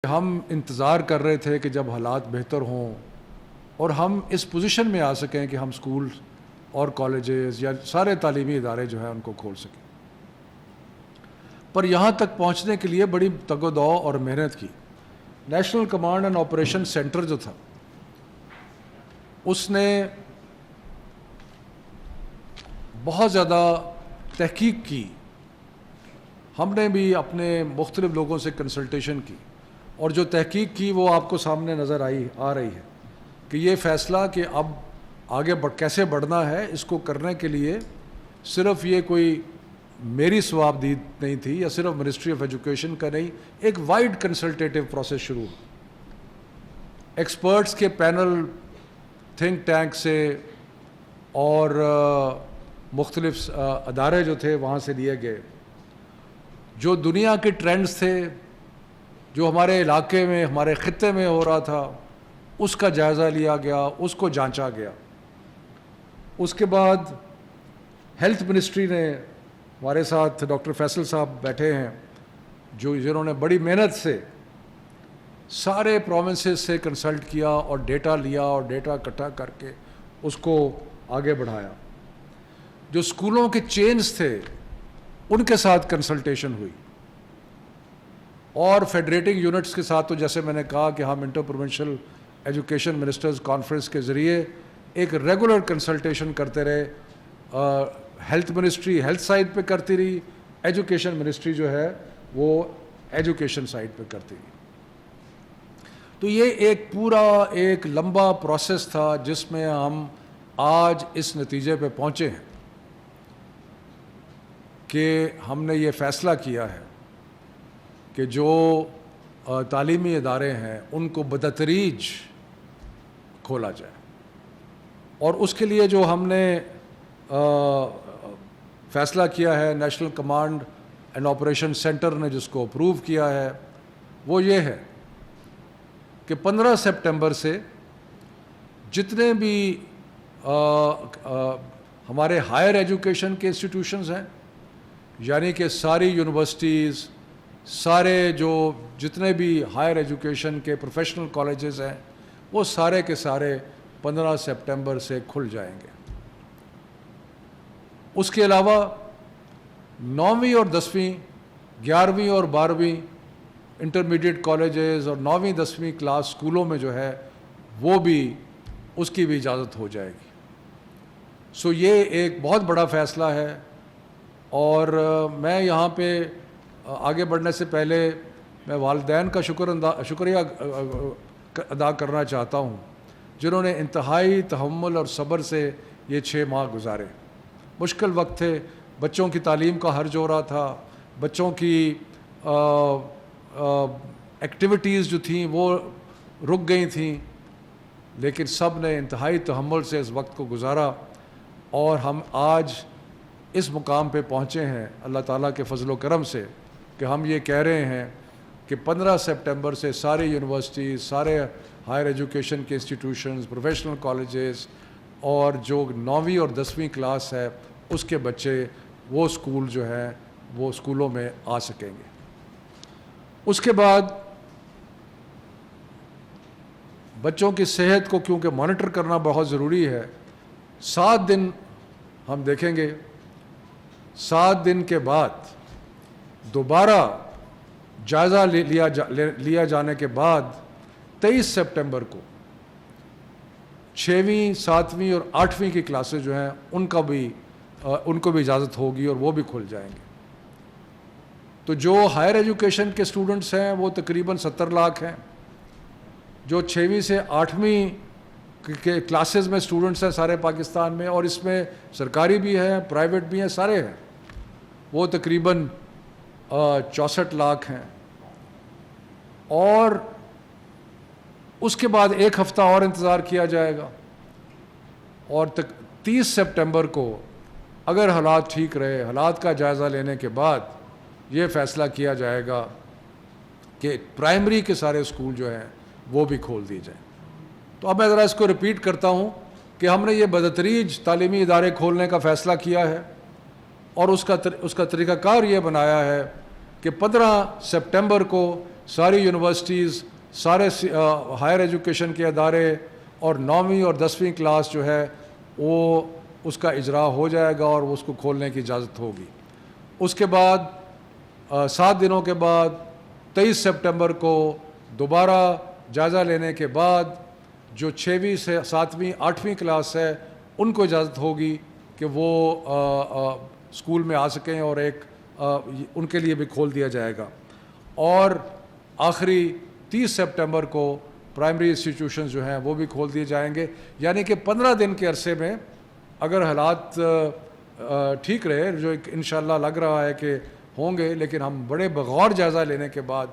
ہم انتظار کر رہے تھے کہ جب حالات بہتر ہوں اور ہم اس پوزیشن میں آ سکیں کہ ہم سکول اور کالجز یا سارے تعلیمی ادارے جو ہیں ان کو کھول سکیں، پر یہاں تک پہنچنے کے لیے بڑی تگ و دو اور محنت کی۔ National command and operation centre جو تھا اس نے بہت زیادہ تحقیق کی، ہم نے بھی اپنے مختلف لوگوں سے کنسلٹیشن کی، اور جو تحقیق کی وہ آپ کو سامنے نظر آ رہی ہے کہ یہ فیصلہ کہ اب آگے کیسے بڑھنا ہے، اس کو کرنے کے لیے صرف یہ کوئی میری ثوابدید نہیں تھی یا صرف منسٹری آف ایجوکیشن کا نہیں، ایک وائڈ کنسلٹیٹیو پروسیس شروع ہوا۔ ایکسپرٹس کے پینل تھنک ٹینک سے اور مختلف ادارے جو تھے وہاں سے لیے گئے، جو دنیا کے ٹرینڈز تھے، جو ہمارے علاقے میں ہمارے خطے میں ہو رہا تھا، اس کا جائزہ لیا گیا، اس کو جانچا گیا۔ اس کے بعد ہیلتھ منسٹری نے، ہمارے ساتھ ڈاکٹر فیصل صاحب بیٹھے ہیں جنہوں نے بڑی محنت سے سارے پروونسز سے کنسلٹ کیا اور ڈیٹا لیا اور ڈیٹا اکٹھا کر کے اس کو آگے بڑھایا۔ جو اسکولوں کے چینز تھے ان کے ساتھ کنسلٹیشن ہوئی، اور فیڈریٹنگ یونٹس کے ساتھ تو جیسے میں نے کہا کہ ہم inter provincial education ministers conference کے ذریعے ایک ریگولر کنسلٹیشن کرتے رہے۔ ہیلتھ منسٹری ہیلتھ سائڈ پہ کرتی رہی، ایجوکیشن منسٹری جو ہے وہ ایجوکیشن سائڈ پہ کرتی رہی۔ تو یہ ایک پورا ایک لمبا پروسیس تھا جس میں ہم آج اس نتیجے پہ پہنچے ہیں کہ ہم نے یہ فیصلہ کیا ہے کہ جو تعلیمی ادارے ہیں ان کو بتدریج کھولا جائے، اور اس کے لیے جو ہم نے فیصلہ کیا ہے، national command and operation centre نے جس کو اپروو کیا ہے، وہ یہ ہے کہ 15 سپٹمبر سے جتنے بھی ہمارے ہائر ایجوکیشن کے انسٹیٹیوشنز ہیں، یعنی کہ ساری یونیورسٹیز، سارے جتنے بھی ہائر ایجوکیشن کے پروفیشنل کالجز ہیں، وہ سارے کے سارے 15 سپٹمبر سے کھل جائیں گے۔ اس کے علاوہ 9ویں اور 10ویں، 11ویں اور 12ویں انٹرمیڈیٹ کالجز اور 9ویں 10ویں کلاس اسکولوں میں جو ہے وہ بھی اس کی بھی اجازت ہو جائے گی۔ سو یہ ایک بہت بڑا فیصلہ ہے، اور میں یہاں پہ آگے بڑھنے سے پہلے میں والدین کا شکریہ ادا کرنا چاہتا ہوں جنہوں نے انتہائی تحمل اور صبر سے یہ 6 ماہ گزارے۔ مشکل وقت تھے، بچوں کی تعلیم کا حرج ہو رہا تھا، بچوں کی ایکٹیویٹیز جو تھیں وہ رک گئی تھیں، لیکن سب نے انتہائی تحمل سے اس وقت کو گزارا، اور ہم آج اس مقام پہ پہنچے ہیں اللہ تعالیٰ کے فضل و کرم سے کہ ہم یہ کہہ رہے ہیں کہ 15 سپٹمبر سے سارے یونیورسٹیز، سارے ہائر ایجوکیشن کے انسٹیٹیوشنز، پروفیشنل کالجز، اور جو 9ویں اور 10ویں کلاس ہے اس کے بچے وہ اسکول جو ہیں وہ اسکولوں میں آ سکیں گے۔ اس کے بعد بچوں کی صحت کو کیونکہ مانیٹر کرنا بہت ضروری ہے، 7 دن ہم دیکھیں گے، 7 دن کے بعد دوبارہ جائزہ لیا جانے کے بعد 23 سپٹمبر کو 6ویں، 7ویں اور 8ویں کی کلاسز جو ہیں ان کو بھی اجازت ہوگی اور وہ بھی کھل جائیں گے۔ تو جو ہائر ایجوکیشن کے اسٹوڈنٹس ہیں وہ تقریباً 70 لاکھ ہیں، جو 6ویں سے 8ویں کے کلاسز میں اسٹوڈنٹس ہیں سارے پاکستان میں، اور اس میں سرکاری بھی ہیں، پرائیویٹ بھی ہیں، سارے ہیں، وہ تقریباً 64 لاکھ ہیں۔ اور اس کے بعد 1 ہفتہ اور انتظار کیا جائے گا، اور 30 سپٹمبر کو اگر حالات ٹھیک رہے، حالات کا جائزہ لینے کے بعد یہ فیصلہ کیا جائے گا کہ پرائمری کے سارے اسکول جو ہیں وہ بھی کھول دیے جائیں۔ تو اب میں ذرا اس کو ریپیٹ کرتا ہوں کہ ہم نے یہ بتدریج تعلیمی ادارے کھولنے کا فیصلہ کیا ہے، اور اس کا طریقہ کار یہ بنایا ہے کہ 15 سپٹمبر کو ساری یونیورسٹیز، سارے ہائر ایجوکیشن کے ادارے اور 9ویں اور 10ویں کلاس جو ہے وہ اس کا اجرا ہو جائے گا اور اس کو کھولنے کی اجازت ہوگی. اس کے بعد 7 دنوں کے بعد 23 سپٹمبر کو دوبارہ جائزہ لینے کے بعد جو 6ویں سے 7ویں 8ویں کلاس ہے ان کو اجازت ہوگی کہ وہ اسکول میں آ سکیں اور ایک ان کے لیے بھی کھول دیا جائے گا. اور آخری 30 سپٹمبر کو پرائمری انسٹیٹیوشنز جو ہیں وہ بھی کھول دیے جائیں گے. یعنی کہ 15 دن کے عرصے میں اگر حالات ٹھیک رہے، جو انشاءاللہ لگ رہا ہے کہ ہوں گے، لیکن ہم بڑے بغور جائزہ لینے کے بعد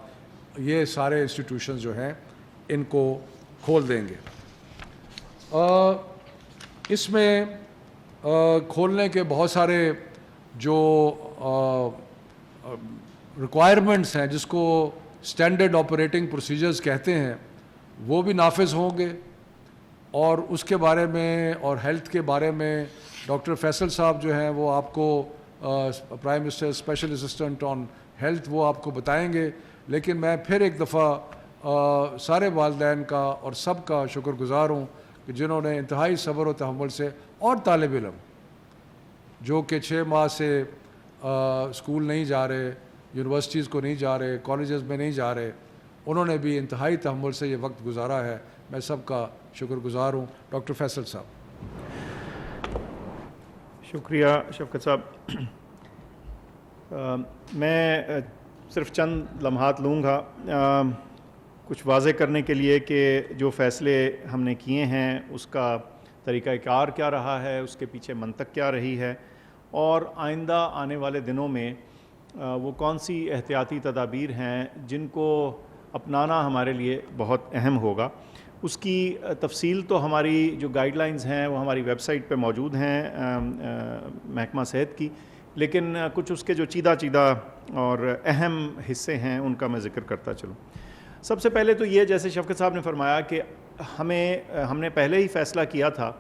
یہ سارے انسٹیٹیوشنز جو ہیں ان کو کھول دیں گے. اس میں کھولنے کے بہت سارے جو ریکوائرمنٹس ہیں، جس کو اسٹینڈرڈ آپریٹنگ پروسیجرز کہتے ہیں، وہ بھی نافذ ہوں گے. اور اس کے بارے میں اور ہیلتھ کے بارے میں ڈاکٹر فیصل صاحب جو ہیں وہ آپ کو prime minister special assistant on health وہ آپ کو بتائیں گے. لیکن میں پھر ایک دفعہ سارے والدین کا اور سب کا شکر گزار ہوں کہ جنہوں نے انتہائی صبر و تحمل سے، اور طالب علم جو کہ 6 ماہ سے اسکول نہیں جا رہے، یونیورسٹیز کو نہیں جا رہے، کالجز میں نہیں جا رہے، انہوں نے بھی انتہائی تحمل سے یہ وقت گزارا ہے. میں سب کا شکر گزار ہوں. ڈاکٹر فیصل صاحب. شکریہ شفقت صاحب. میں صرف چند لمحات لوں گا کچھ واضح کرنے کے لیے کہ جو فیصلے ہم نے کیے ہیں اس کا طریقہ کار کیا رہا ہے، اس کے پیچھے منطق کیا رہی ہے، اور آئندہ آنے والے دنوں میں وہ کون سی احتیاطی تدابیر ہیں جن کو اپنانا ہمارے لیے بہت اہم ہوگا. اس کی تفصیل تو ہماری جو گائیڈ لائنز ہیں وہ ہماری ویب سائٹ پہ موجود ہیں محکمہ صحت کی، لیکن کچھ اس کے جو چیدہ اور اہم حصے ہیں ان کا میں ذکر کرتا چلوں. سب سے پہلے تو یہ، جیسے شفقت صاحب نے فرمایا کہ ہم نے پہلے ہی فیصلہ کیا تھا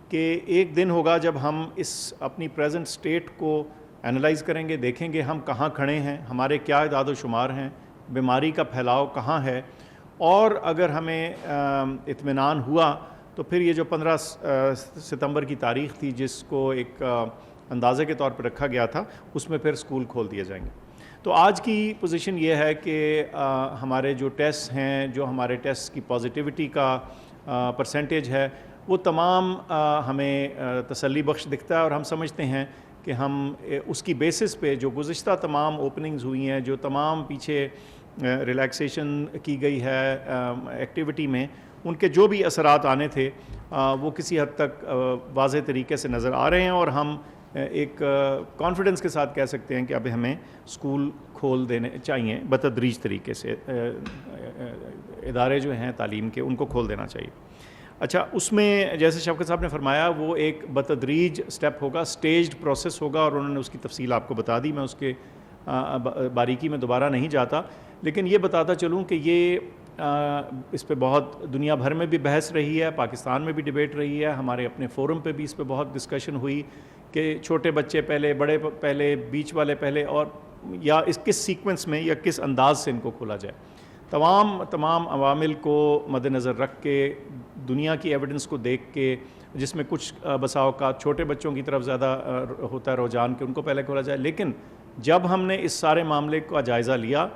کہ ایک دن ہوگا جب ہم اس اپنی پریزنٹ سٹیٹ کو انالائز کریں گے، دیکھیں گے ہم کہاں کھڑے ہیں، ہمارے کیا اعداد و شمار ہیں، بیماری کا پھیلاؤ کہاں ہے، اور اگر ہمیں اطمینان ہوا تو پھر یہ جو 15 ستمبر کی تاریخ تھی جس کو ایک اندازے کے طور پر رکھا گیا تھا، اس میں پھر اسکول کھول دیے جائیں گے. تو آج کی پوزیشن یہ ہے کہ ہمارے جو ٹیسٹ ہیں، جو ہمارے ٹیسٹ کی پازیٹیوٹی کا پرسنٹیج ہے، وہ تمام ہمیں تسلی بخش دکھتا ہے، اور ہم سمجھتے ہیں کہ ہم اس کی بیسس پہ جو گزشتہ تمام اوپننگز ہوئی ہیں، جو تمام پیچھے ریلیکسیشن کی گئی ہے ایکٹیویٹی میں، ان کے جو بھی اثرات آنے تھے وہ کسی حد تک واضح طریقے سے نظر آ رہے ہیں، اور ہم ایک کانفیڈنس کے ساتھ کہہ سکتے ہیں کہ اب ہمیں اسکول کھول دینے چاہیے بتدریج طریقے سے. ادارے جو ہیں تعلیم کے ان کو کھول دینا چاہیے. اچھا، اس میں جیسے شفقت صاحب نے فرمایا وہ ایک بتدریج سٹیپ ہوگا، سٹیجڈ پروسیس ہوگا، اور انہوں نے اس کی تفصیل آپ کو بتا دی. میں اس کے باریکی میں دوبارہ نہیں جاتا، لیکن یہ بتاتا چلوں کہ یہ اس پہ بہت دنیا بھر میں بھی بحث رہی ہے، پاکستان میں بھی ڈیبیٹ رہی ہے، ہمارے اپنے فورم پہ بھی اس پہ بہت ڈسکشن ہوئی کہ چھوٹے بچے پہلے، بڑے پہلے، بیچ والے پہلے، اور یا اس کس سیکوینس میں یا کس انداز سے ان کو کھولا جائے. تمام عوامل کو مد نظر رکھ کے، دنیا کی ایویڈنس کو دیکھ کے، جس میں کچھ بسا اوقات چھوٹے بچوں کی طرف زیادہ ہوتا ہے رجحان کہ ان کو پہلے کھولا جائے، لیکن جب ہم نے اس سارے معاملے کا جائزہ لیا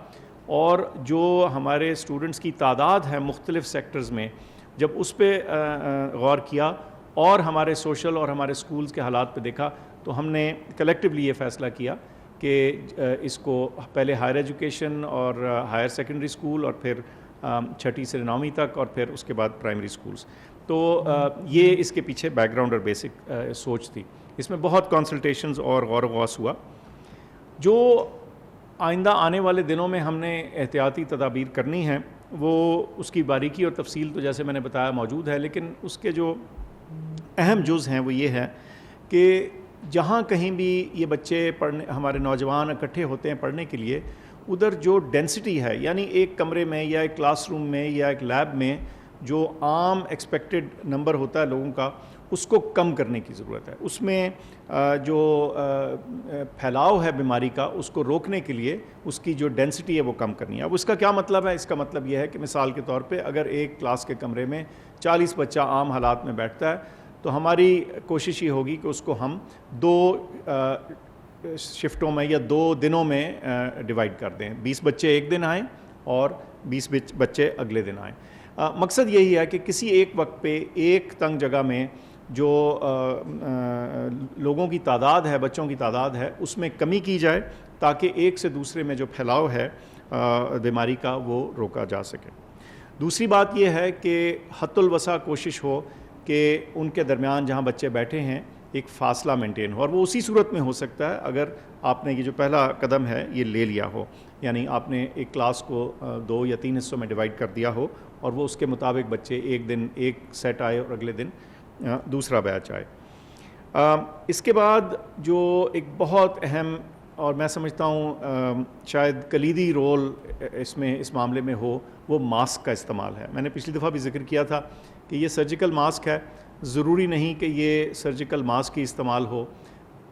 اور جو ہمارے اسٹوڈنٹس کی تعداد ہے مختلف سیکٹرز میں، جب اس پہ غور کیا اور ہمارے سوشل اور ہمارے سکولز کے حالات پہ دیکھا، تو ہم نے کلیکٹیولی یہ فیصلہ کیا کہ اس کو پہلے ہائر ایجوکیشن اور ہائر سیکنڈری اسکول، اور پھر 6 سے 9ویں تک، اور پھر اس کے بعد پرائمری اسکولز. تو یہ اس کے پیچھے بیک گراؤنڈ اور بیسک سوچ تھی. اس میں بہت کنسلٹیشنز اور غور و غوص ہوا. جو آئندہ آنے والے دنوں میں ہم نے احتیاطی تدابیر کرنی ہیں، وہ اس کی باریکی اور تفصیل تو جیسے میں نے بتایا موجود ہے، لیکن اس کے جو اہم جز ہیں وہ یہ ہے کہ جہاں کہیں بھی یہ بچے پڑھنے، ہمارے نوجوان اکٹھے ہوتے ہیں پڑھنے کے لیے، ادھر جو ڈینسٹی ہے، یعنی ایک کمرے میں یا ایک کلاس روم میں یا ایک لیب میں جو عام ایکسپیکٹڈ نمبر ہوتا ہے لوگوں کا، اس کو کم کرنے کی ضرورت ہے. اس میں جو پھیلاؤ ہے بیماری کا اس کو روکنے کے لیے اس کی جو ڈینسٹی ہے وہ کم کرنی ہے. اب اس کا کیا مطلب ہے؟ اس کا مطلب یہ ہے کہ مثال کے طور پہ اگر ایک کلاس کے کمرے میں 40 بچہ عام حالات میں بیٹھتا ہے تو ہماری کوشش یہ ہوگی کہ اس کو ہم 2 شفٹوں میں یا 2 دنوں میں ڈیوائیڈ کر دیں. 20 بچے ایک دن آئیں اور 20 بچے اگلے دن آئیں. مقصد یہی ہے کہ کسی ایک وقت پہ ایک تنگ جگہ میں جو لوگوں کی تعداد ہے، بچوں کی تعداد ہے، اس میں کمی کی جائے تاکہ ایک سے دوسرے میں جو پھیلاؤ ہے بیماری کا وہ روکا جا سکے. دوسری بات یہ ہے کہ حد الوسع کوشش ہو کہ ان کے درمیان جہاں بچے بیٹھے ہیں ایک فاصلہ مینٹین ہو، اور وہ اسی صورت میں ہو سکتا ہے اگر آپ نے یہ جو پہلا قدم ہے یہ لے لیا ہو، یعنی آپ نے ایک کلاس کو 2 یا 3 حصوں میں ڈیوائیڈ کر دیا ہو اور وہ اس کے مطابق بچے ایک دن ایک سیٹ آئے اور اگلے دن دوسرا بیچ آئے. اس کے بعد جو ایک بہت اہم اور میں سمجھتا ہوں شاید کلیدی رول اس معاملے میں ہو، وہ ماسک کا استعمال ہے. میں نے پچھلی دفعہ بھی ذکر کیا تھا کہ یہ سرجیکل ماسک ہے، ضروری نہیں کہ یہ سرجیکل ماسک ہی استعمال ہو.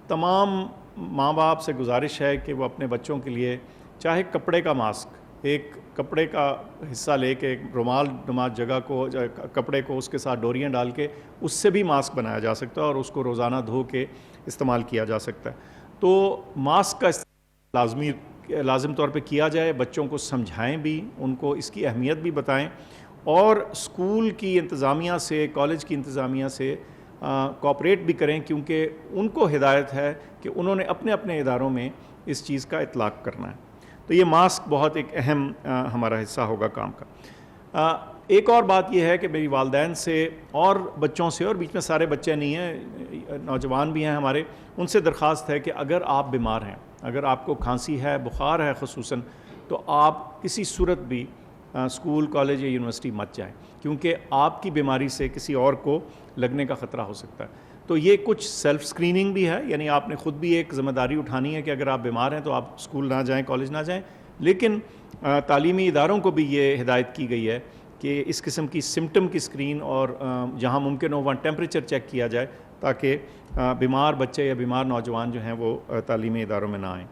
تمام ماں باپ سے گزارش ہے کہ وہ اپنے بچوں کے لیے چاہے کپڑے کا ماسک، ایک کپڑے کا حصہ لے کے ایک رومال نما جگہ کو، کپڑے کو اس کے ساتھ ڈوریاں ڈال کے اس سے بھی ماسک بنایا جا سکتا ہے اور اس کو روزانہ دھو کے استعمال کیا جا سکتا ہے. تو ماسک کا استعمال لازم طور پہ کیا جائے، بچوں کو سمجھائیں بھی، ان کو اس کی اہمیت بھی بتائیں، اور اسکول کی انتظامیہ سے، کالج کی انتظامیہ سے کوآپریٹ بھی کریں، کیونکہ ان کو ہدایت ہے کہ انہوں نے اپنے اپنے اداروں میں اس چیز کا اطلاق کرنا ہے. تو یہ ماسک بہت ایک اہم ہمارا حصہ ہوگا کام کا. ایک اور بات یہ ہے کہ میری والدین سے اور بچوں سے، اور بیچ میں سارے بچے نہیں ہیں، نوجوان بھی ہیں ہمارے، ان سے درخواست ہے کہ اگر آپ بیمار ہیں، اگر آپ کو کھانسی ہے، بخار ہے خصوصاً، تو آپ کسی صورت بھی اسکول، کالج یا یونیورسٹی مت جائیں، کیونکہ آپ کی بیماری سے کسی اور کو لگنے کا خطرہ ہو سکتا ہے. تو یہ کچھ سیلف سکریننگ بھی ہے، یعنی آپ نے خود بھی ایک ذمہ داری اٹھانی ہے کہ اگر آپ بیمار ہیں تو آپ اسکول نہ جائیں، کالج نہ جائیں. لیکن تعلیمی اداروں کو بھی یہ ہدایت کی گئی ہے کہ اس قسم کی سمٹم کی سکرین اور جہاں ممکن ہو وہاں ٹیمپریچر چیک کیا جائے تاکہ بیمار بچے یا بیمار نوجوان جو ہیں وہ تعلیمی اداروں میں نہ آئیں.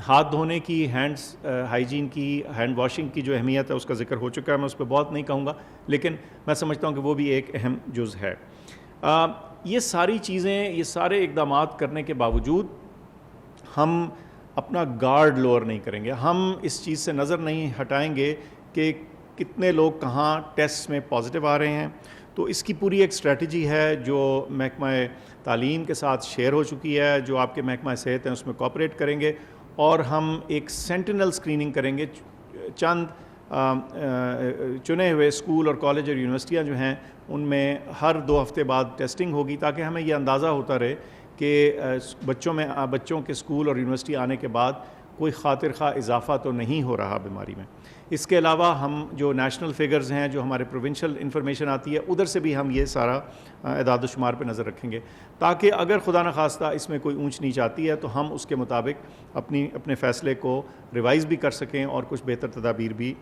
ہاتھ دھونے کی، ہینڈس ہائیجین کی، ہینڈ واشنگ کی جو اہمیت ہے اس کا ذکر ہو چکا ہے، میں اس پہ بہت نہیں کہوں گا، لیکن میں سمجھتا ہوں کہ وہ بھی ایک اہم جز ہے. یہ ساری چیزیں، یہ سارے اقدامات کرنے کے باوجود ہم اپنا گارڈ لوور نہیں کریں گے، ہم اس چیز سے نظر نہیں ہٹائیں گے کہ کتنے لوگ کہاں ٹیسٹ میں پازیٹیو آ رہے ہیں. تو اس کی پوری ایک اسٹریٹجی ہے جو محکمہ تعلیم کے ساتھ شیئر ہو چکی ہے، جو آپ کے محکمہ صحت ہیں اس میں کوآپریٹ کریں گے، اور ہم ایک سینٹینل اسکریننگ کریں گے. چند چنے ہوئے اسکول اور کالج اور یونیورسٹیاں جو ہیں ان میں ہر 2 ہفتے بعد ٹیسٹنگ ہوگی تاکہ ہمیں یہ اندازہ ہوتا رہے کہ بچوں کے اسکول اور یونیورسٹی آنے کے بعد کوئی خاطر خواہ اضافہ تو نہیں ہو رہا بیماری میں. اس کے علاوہ ہم جو نیشنل فگرز ہیں، جو ہمارے پروونشل انفارمیشن آتی ہے، ادھر سے بھی ہم یہ سارا اعداد و شمار پہ نظر رکھیں گے تاکہ اگر خدا نخواستہ اس میں کوئی اونچ نیچ آتی ہے تو ہم اس کے مطابق اپنے فیصلے کو ریوائز بھی کر سکیں اور کچھ بہتر تدابیر بھی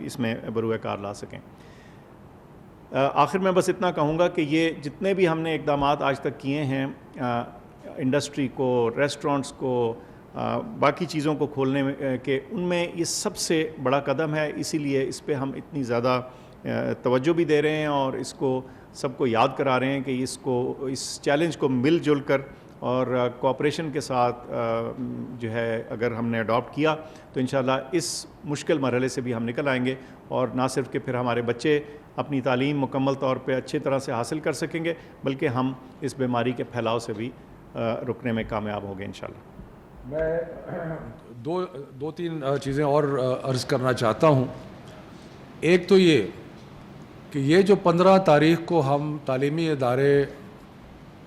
اس میں بروئے کار لا سکیں. آخر میں بس اتنا کہوں گا کہ یہ جتنے بھی ہم نے اقدامات آج تک کیے ہیں، انڈسٹری کو، ریسٹورنٹس کو، باقی چیزوں کو کھولنے میں، کہ ان میں یہ سب سے بڑا قدم ہے. اسی لیے اس پہ ہم اتنی زیادہ توجہ بھی دے رہے ہیں اور اس کو سب کو یاد کرا رہے ہیں کہ اس چیلنج کو مل جل کر اور کوآپریشن کے ساتھ جو ہے اگر ہم نے اڈاپٹ کیا تو انشاءاللہ اس مشکل مرحلے سے بھی ہم نکل آئیں گے، اور نہ صرف کہ پھر ہمارے بچے اپنی تعلیم مکمل طور پہ اچھی طرح سے حاصل کر سکیں گے، بلکہ ہم اس بیماری کے پھیلاؤ سے بھی رکنے میں کامیاب ہوں گے انشاءاللہ. میں 2-3 چیزیں اور عرض کرنا چاہتا ہوں. ایک تو یہ کہ یہ جو 15 تاریخ کو ہم تعلیمی ادارے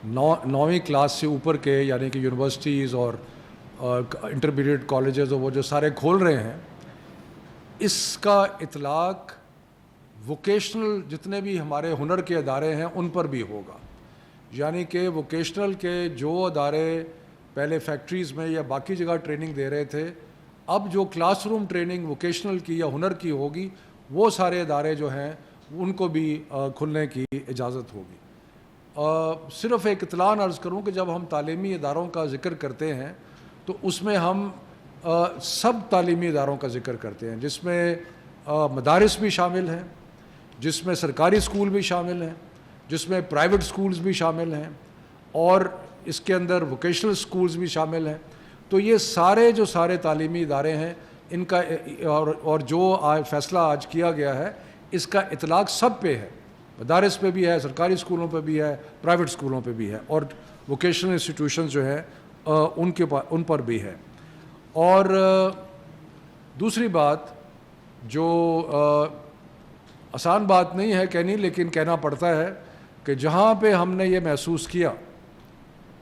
9ویں کلاس سے اوپر کے، یعنی کہ یونیورسٹیز اور انٹرمیڈیٹ کالجز اور وہ جو سارے کھول رہے ہیں، اس کا اطلاق ووکیشنل جتنے بھی ہمارے ہنر کے ادارے ہیں ان پر بھی ہوگا. یعنی کہ ووکیشنل کے جو ادارے پہلے فیکٹریز میں یا باقی جگہ ٹریننگ دے رہے تھے، اب جو کلاس روم ٹریننگ ووکیشنل کی یا ہنر کی ہوگی، وہ سارے ادارے جو ہیں ان کو بھی کھلنے کی اجازت ہوگی. صرف ایک اطلاع عرض کروں کہ جب ہم تعلیمی اداروں کا ذکر کرتے ہیں تو اس میں ہم سب تعلیمی اداروں کا ذکر کرتے ہیں، جس میں مدارس بھی شامل ہیں، جس میں سرکاری اسکول بھی شامل ہیں، جس میں پرائیویٹ اسکولز بھی شامل ہیں، اور اس کے اندر ووکیشنل اسکولز بھی شامل ہیں۔ تو یہ سارے تعلیمی ادارے ہیں، ان کا اور جو فیصلہ آج کیا گیا ہے اس کا اطلاق سب پہ ہے، مدارس پہ بھی ہے، سرکاری اسکولوں پہ بھی ہے، پرائیویٹ اسکولوں پہ بھی ہے، اور ووکیشنل انسٹیٹیوشن جو ہے ان پر بھی ہے۔ اور دوسری بات جو آسان بات نہیں ہے کہنی، لیکن کہنا پڑتا ہے کہ جہاں پہ ہم نے یہ محسوس کیا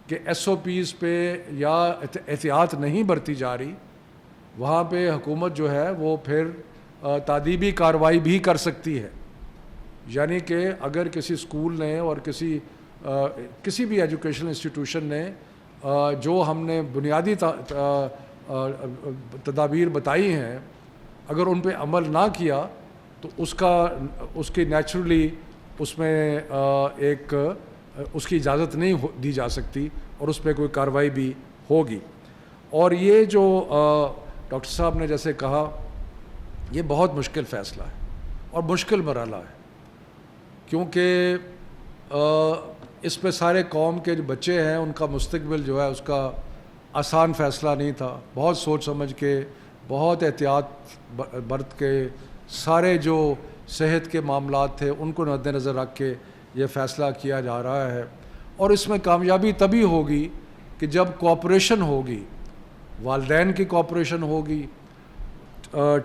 کہ ایس او پیز پہ یا احتیاط نہیں برتی جا رہی، وہاں پہ حکومت جو ہے وہ پھر تادیبی کارروائی بھی کر سکتی ہے۔ یعنی کہ اگر کسی اسکول نے اور کسی بھی ایجوکیشنل انسٹیٹیوشن نے جو ہم نے بنیادی تدابیر بتائی ہیں اگر ان پہ عمل نہ کیا تو اس کی نیچرلی اس میں اس کی اجازت نہیں دی جا سکتی اور اس پہ کوئی کارروائی بھی ہوگی۔ اور یہ جو ڈاکٹر صاحب نے جیسے کہا، یہ بہت مشکل فیصلہ ہے اور مشکل مرحلہ ہے، کیونکہ اس پہ سارے قوم کے جو بچے ہیں ان کا مستقبل جو ہے اس کا آسان فیصلہ نہیں تھا۔ بہت سوچ سمجھ کے، بہت احتیاط برت کے، سارے جو صحت کے معاملات تھے ان کو مد نظر رکھ کے یہ فیصلہ کیا جا رہا ہے۔ اور اس میں کامیابی تبھی ہوگی کہ جب کوآپریشن ہوگی، والدین کی کوآپریشن ہوگی،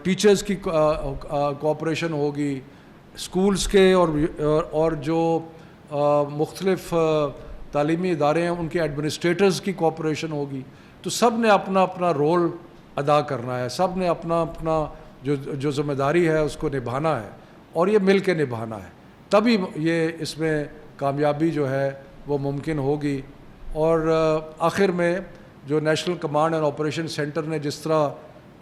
ٹیچرز کی کوآپریشن ہوگی، اسکولز کے اور جو مختلف تعلیمی ادارے ہیں ان کے ایڈمنسٹریٹرز کی کوآپریشن ہوگی۔ تو سب نے اپنا اپنا رول ادا کرنا ہے، سب نے اپنا اپنا جو ذمہ داری ہے اس کو نبھانا ہے، اور یہ مل کے نبھانا ہے، تبھی یہ اس میں کامیابی جو ہے وہ ممکن ہوگی۔ اور آخر میں جو national command and operation centre نے جس طرح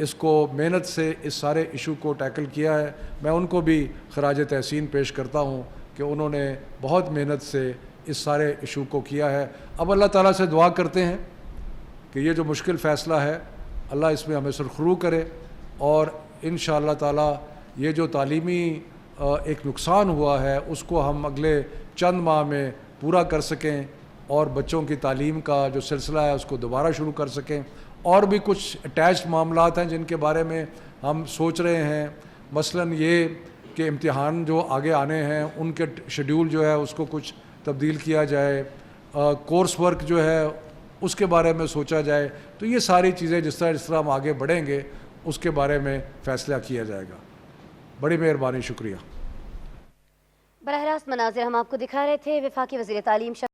اس کو محنت سے اس سارے ایشو کو ٹیکل کیا ہے، میں ان کو بھی خراج تحسین پیش کرتا ہوں کہ انہوں نے بہت محنت سے اس سارے ایشو کو کیا ہے۔ اب اللہ تعالیٰ سے دعا کرتے ہیں کہ یہ جو مشکل فیصلہ ہے اللہ اس میں ہمیں سرخرو کرے، اور انشاءاللہ تعالیٰ یہ جو تعلیمی ایک نقصان ہوا ہے اس کو ہم اگلے چند ماہ میں پورا کر سکیں، اور بچوں کی تعلیم کا جو سلسلہ ہے اس کو دوبارہ شروع کر سکیں۔ اور بھی کچھ اٹیچڈ معاملات ہیں جن کے بارے میں ہم سوچ رہے ہیں، مثلاً یہ کہ امتحان جو آگے آنے ہیں ان کے شیڈیول جو ہے اس کو کچھ تبدیل کیا جائے، کورس ورک جو ہے اس کے بارے میں سوچا جائے۔ تو یہ ساری چیزیں جس طرح ہم آگے بڑھیں گے اس کے بارے میں فیصلہ کیا جائے گا۔ بڑی مہربانی، شکریہ۔ براہ راست مناظر ہم آپ کو دکھا رہے تھے۔ وفاقی وزیر تعلیم